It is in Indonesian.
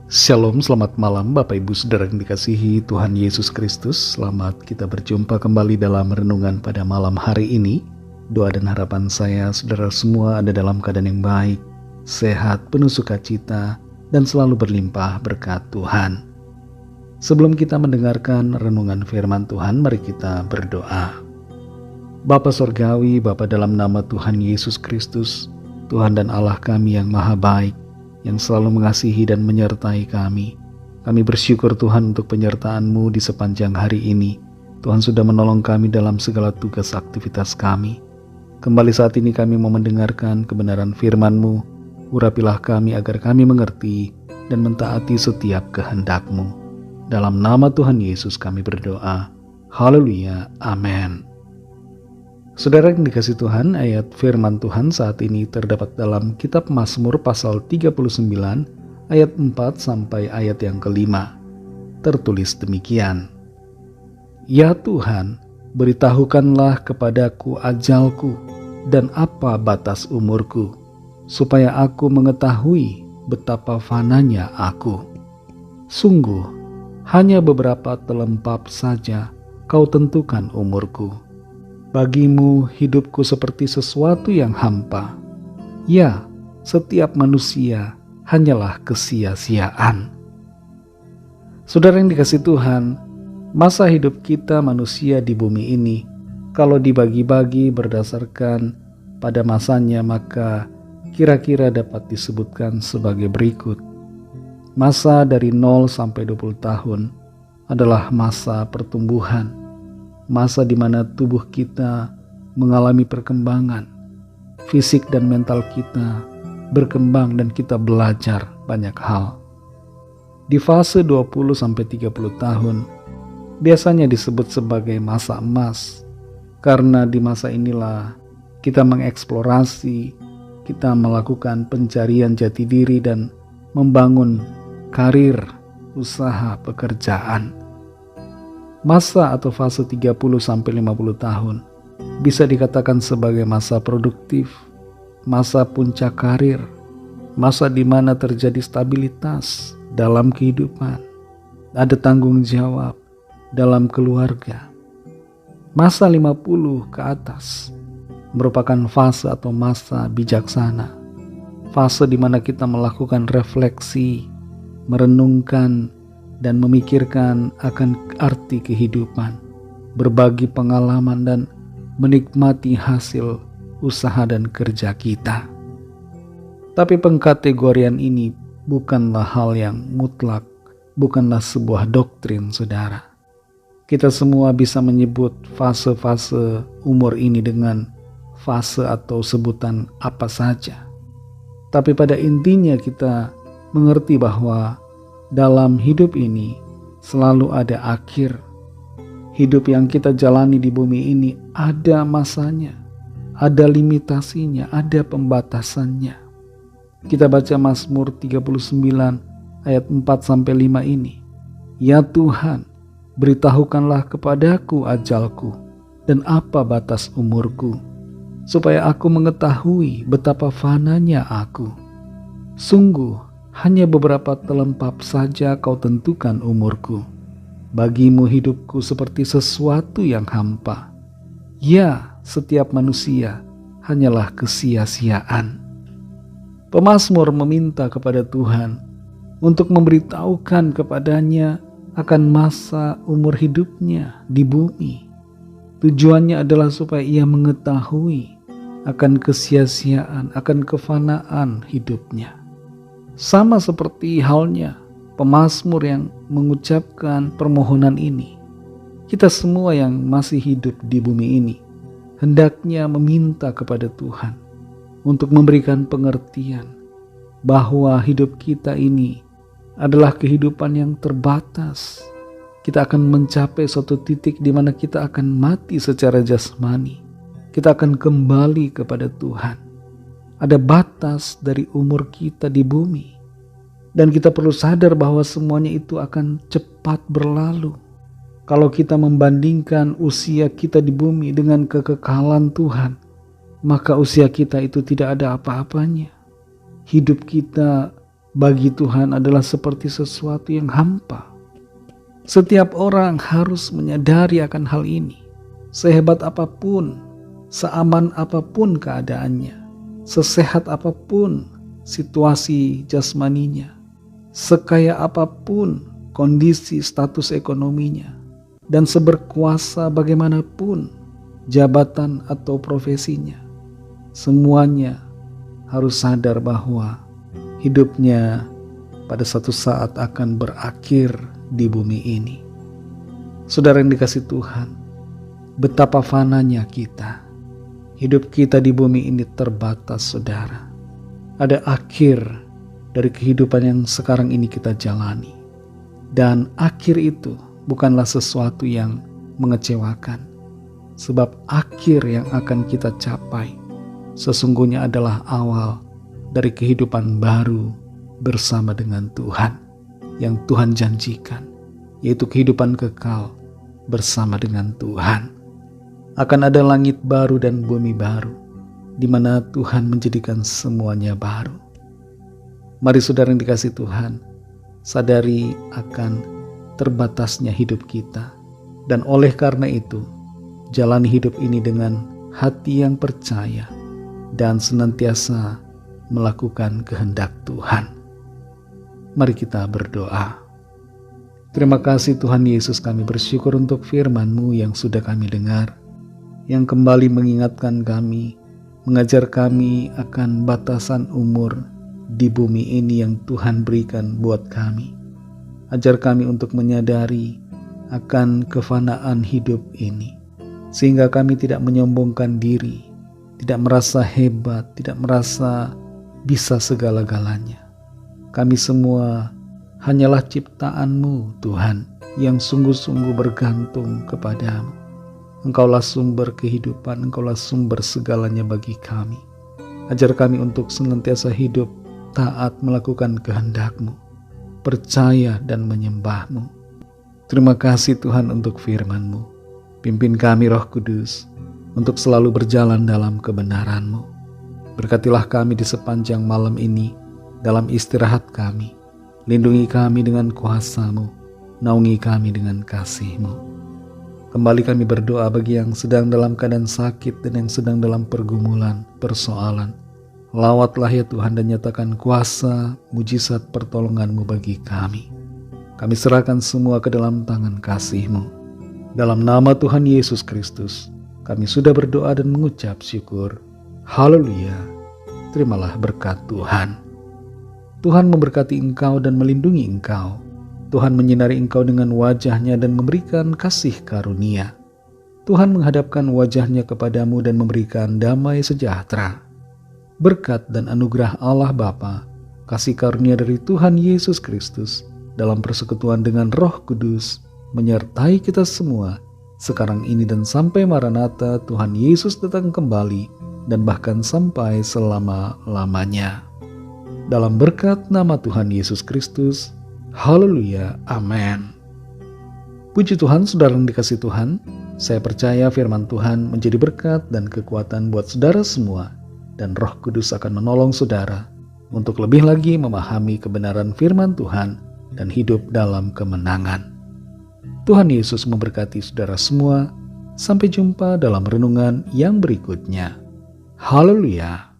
Shalom, selamat malam Bapak Ibu Saudara yang dikasihi Tuhan Yesus Kristus. Selamat kita berjumpa kembali dalam renungan pada malam hari ini. Doa dan harapan saya saudara semua ada dalam keadaan yang baik, sehat, penuh sukacita, dan selalu berlimpah berkat Tuhan. Sebelum kita mendengarkan renungan firman Tuhan, mari kita berdoa. Bapa Sorgawi, Bapa dalam nama Tuhan Yesus Kristus, Tuhan dan Allah kami yang maha baik, yang selalu mengasihi dan menyertai kami. Kami bersyukur Tuhan untuk penyertaan-Mu di sepanjang hari ini. Tuhan sudah menolong kami dalam segala tugas aktivitas kami. Kembali saat ini kami mau mendengarkan kebenaran firman-Mu. Urapilah kami agar kami mengerti dan mentaati setiap kehendak-Mu. Dalam nama Tuhan Yesus kami berdoa. Haleluya. Amin. Saudara yang dikasihi Tuhan, ayat firman Tuhan saat ini terdapat dalam kitab Mazmur pasal 39 ayat 4 sampai ayat yang kelima. Tertulis demikian. Ya Tuhan, beritahukanlah kepadaku ajalku dan apa batas umurku, supaya aku mengetahui betapa fananya aku. Sungguh, hanya beberapa telempap saja kau tentukan umurku. Bagimu hidupku seperti sesuatu yang hampa. Ya, setiap manusia hanyalah kesia-siaan. Saudara yang dikasihi Tuhan, masa hidup kita manusia di bumi ini, kalau dibagi-bagi berdasarkan pada masanya, maka kira-kira dapat disebutkan sebagai berikut. Masa dari 0 sampai 20 tahun adalah masa pertumbuhan. Masa di mana tubuh kita mengalami perkembangan, fisik dan mental kita berkembang dan kita belajar banyak hal. Di fase 20-30 tahun biasanya disebut sebagai masa emas, karena di masa inilah kita mengeksplorasi, kita melakukan pencarian jati diri dan membangun karir, usaha, pekerjaan. Masa atau fase 30-50 tahun bisa dikatakan sebagai masa produktif, masa puncak karir, masa di mana terjadi stabilitas dalam kehidupan, ada tanggung jawab dalam keluarga. Masa 50 ke atas merupakan fase atau masa bijaksana, fase di mana kita melakukan refleksi, merenungkan, dan memikirkan akan arti kehidupan, berbagi pengalaman dan menikmati hasil usaha dan kerja kita. Tapi pengkategorian ini bukanlah hal yang mutlak, bukanlah sebuah doktrin, saudara. Kita semua bisa menyebut fase-fase umur ini dengan fase atau sebutan apa saja. Tapi pada intinya kita mengerti bahwa dalam hidup ini selalu ada akhir. Hidup yang kita jalani di bumi ini ada masanya, ada limitasinya, ada pembatasannya. Kita baca Mazmur 39 ayat 4-5 ini. Ya Tuhan, beritahukanlah kepadaku ajalku dan apa batas umurku, supaya aku mengetahui betapa fananya aku. Sungguh, hanya beberapa telempap saja kau tentukan umurku. Bagimu hidupku seperti sesuatu yang hampa. Ya, setiap manusia hanyalah kesia-siaan. Pemazmur meminta kepada Tuhan untuk memberitahukan kepadanya akan masa umur hidupnya di bumi. Tujuannya adalah supaya ia mengetahui akan kesia-siaan, akan kefanaan hidupnya. Sama seperti halnya pemazmur yang mengucapkan permohonan ini, kita semua yang masih hidup di bumi ini hendaknya meminta kepada Tuhan untuk memberikan pengertian bahwa hidup kita ini adalah kehidupan yang terbatas. Kita akan mencapai suatu titik di mana kita akan mati secara jasmani. Kita akan kembali kepada Tuhan. Ada batas dari umur kita di bumi. Dan kita perlu sadar bahwa semuanya itu akan cepat berlalu. Kalau kita membandingkan usia kita di bumi dengan kekekalan Tuhan, maka usia kita itu tidak ada apa-apanya. Hidup kita bagi Tuhan adalah seperti sesuatu yang hampa. Setiap orang harus menyadari akan hal ini. Sehebat apapun, seaman apapun keadaannya, sesehat apapun situasi jasmaninya, sekaya apapun kondisi status ekonominya, dan seberkuasa bagaimanapun jabatan atau profesinya, semuanya harus sadar bahwa hidupnya pada satu saat akan berakhir di bumi ini. Saudara yang dikasih Tuhan, betapa fananya kita. Hidup kita di bumi ini terbatas, saudara. Ada akhir dari kehidupan yang sekarang ini kita jalani. Dan akhir itu bukanlah sesuatu yang mengecewakan. Sebab akhir yang akan kita capai sesungguhnya adalah awal dari kehidupan baru bersama dengan Tuhan yang Tuhan janjikan, yaitu kehidupan kekal bersama dengan Tuhan. Akan ada langit baru dan bumi baru, di mana Tuhan menjadikan semuanya baru. Mari saudara yang dikasih Tuhan, sadari akan terbatasnya hidup kita, dan oleh karena itu, jalani hidup ini dengan hati yang percaya dan senantiasa melakukan kehendak Tuhan. Mari kita berdoa. Terima kasih Tuhan Yesus, kami bersyukur untuk firman-Mu yang sudah kami dengar, yang kembali mengingatkan kami, mengajar kami akan batasan umur di bumi ini yang Tuhan berikan buat kami. Ajar kami untuk menyadari akan kefanaan hidup ini, sehingga kami tidak menyombongkan diri, tidak merasa hebat, tidak merasa bisa segala-galanya. Kami semua hanyalah ciptaan-Mu, Tuhan, yang sungguh-sungguh bergantung kepadamu. Engkaulah sumber kehidupan, Engkaulah sumber segalanya bagi kami. Ajar kami untuk senantiasa hidup taat melakukan kehendak-Mu, percaya dan menyembah-Mu. Terima kasih Tuhan untuk firman-Mu. Pimpin kami Roh Kudus untuk selalu berjalan dalam kebenaran-Mu. Berkatilah kami di sepanjang malam ini, dalam istirahat kami. Lindungi kami dengan kuasa-Mu, naungi kami dengan kasih-Mu. Kembali kami berdoa bagi yang sedang dalam keadaan sakit dan yang sedang dalam pergumulan, persoalan. Lawatlah ya Tuhan dan nyatakan kuasa, mujizat pertolongan-Mu bagi kami. Kami serahkan semua ke dalam tangan kasih-Mu. Dalam nama Tuhan Yesus Kristus, kami sudah berdoa dan mengucap syukur. Haleluya. Terimalah berkat Tuhan. Tuhan memberkati engkau dan melindungi engkau. Tuhan menyinari engkau dengan wajah-Nya dan memberikan kasih karunia. Tuhan menghadapkan wajah-Nya kepadamu dan memberikan damai sejahtera. Berkat dan anugerah Allah Bapa, kasih karunia dari Tuhan Yesus Kristus, dalam persekutuan dengan Roh Kudus, menyertai kita semua, sekarang ini dan sampai Maranatha Tuhan Yesus datang kembali, dan bahkan sampai selama-lamanya. Dalam berkat nama Tuhan Yesus Kristus, haleluya, amin. Puji Tuhan, saudara yang dikasih Tuhan, saya percaya firman Tuhan menjadi berkat dan kekuatan buat saudara semua, dan Roh Kudus akan menolong saudara untuk lebih lagi memahami kebenaran firman Tuhan dan hidup dalam kemenangan. Tuhan Yesus memberkati saudara semua. Sampai jumpa dalam renungan yang berikutnya. Haleluya.